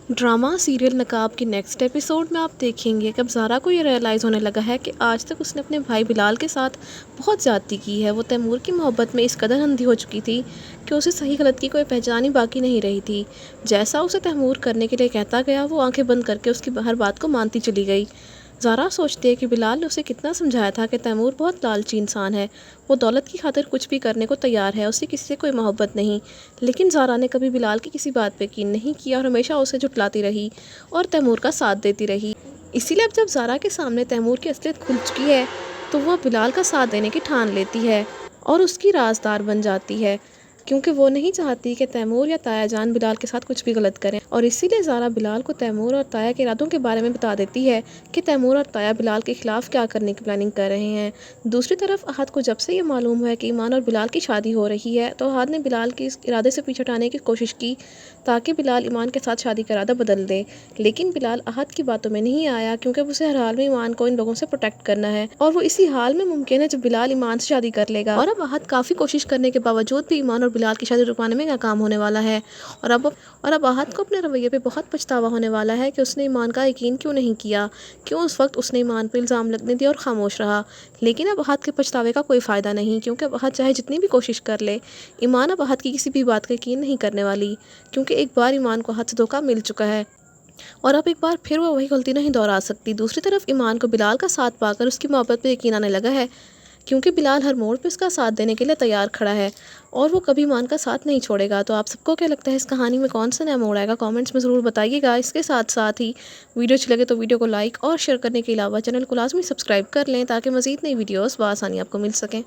Drama serial نقاب کی next episode میں آپ دیکھیں گے کہ اب زارا کو یہ ریئلائز ہونے لگا ہے کہ آج تک اس نے اپنے بھائی بلال کے ساتھ بہت زیادتی کی ہے۔ وہ تیمور کی محبت میں اس قدر اندھی ہو چکی تھی کہ اسے صحیح غلط کی کوئی پہچان ہی باقی نہیں رہی تھی۔ جیسا اسے تیمور کرنے کے لیے کہتا گیا وہ آنکھیں بند کر کے اس کی ہر بات کو مانتی چلی گئی۔ زارا سوچتی ہے کہ بلال نے اسے کتنا سمجھایا تھا کہ تیمور بہت لالچی انسان ہے، وہ دولت کی خاطر کچھ بھی کرنے کو تیار ہے، اسے کسی سے کوئی محبت نہیں۔ لیکن زارا نے کبھی بلال کی کسی بات پہ یقین نہیں کیا اور ہمیشہ اسے جھٹلاتی رہی اور تیمور کا ساتھ دیتی رہی۔ اسی لیے اب جب زارا کے سامنے تیمور کی اصلیت کھل چکی ہے تو وہ بلال کا ساتھ دینے کی ٹھان لیتی ہے اور اس کی رازدار بن جاتی ہے، کیونکہ وہ نہیں چاہتی کہ تیمور یا تایا جان بلال کے ساتھ کچھ بھی غلط کریں۔ اور اسی لیے زارا بلال کو تیمور اور تایا کے ارادوں کے بارے میں بتا دیتی ہے کہ تیمور اور تایا بلال کے خلاف کیا کرنے کی پلاننگ کر رہے ہیں۔ دوسری طرف احد کو جب سے یہ معلوم ہوا کہ ایمان اور بلال کی شادی ہو رہی ہے تو احد نے بلال کے اس ارادے سے پیچھے ہٹانے کی کوشش کی تاکہ بلال ایمان کے ساتھ شادی کا ارادہ بدل دے، لیکن بلال احد کی باتوں میں نہیں آیا کیونکہ اسے ہر حال میں ایمان کو ان لوگوں سے پروٹیکٹ کرنا ہے اور وہ اسی حال میں ممکن ہے جب بلال ایمان سے شادی کر لے گا۔ اور اب احد کافی کوشش کرنے کے باوجود بھی ایمان اور بلال کی شادی رکوانے میں ناکام ہونے والا ہے اور اب احد کو اپنے رویے پہ بہت پچھتاوا ہونے والا ہے کہ اس نے ایمان کا یقین کیوں نہیں کیا، کیوں اس وقت اس نے ایمان پہ الزام لگنے دیا اور خاموش رہا۔ لیکن اب احد کے پچھتاوے کا کوئی فائدہ نہیں، کیونکہ اب احد چاہے جتنی بھی کوشش کر لے، ایمان اب احد کی کسی بھی بات کا یقین نہیں کرنے والی، کیونکہ ایک بار ایمان کو احد سے دھوکہ مل چکا ہے اور اب ایک بار پھر وہ وہی غلطی نہیں دہرا سکتی۔ دوسری طرف ایمان کو بلال کا ساتھ پا کر اس کی محبت پہ یقین آنے لگا ہے، کیونکہ بلال ہر موڑ پہ اس کا ساتھ دینے کے لیے تیار کھڑا ہے اور وہ کبھی ایمان کا ساتھ نہیں چھوڑے گا۔ تو آپ سب کو کیا لگتا ہے اس کہانی میں کون سا نیا موڑ آئے گا؟ کامنٹس میں ضرور بتائیے گا۔ اس کے ساتھ ساتھ ہی ویڈیو اچھی لگے تو ویڈیو کو لائک اور شیئر کرنے کے علاوہ چینل کو لازمی سبسکرائب کر لیں تاکہ مزید نئی ویڈیوز بآسانی آپ کو مل سکیں۔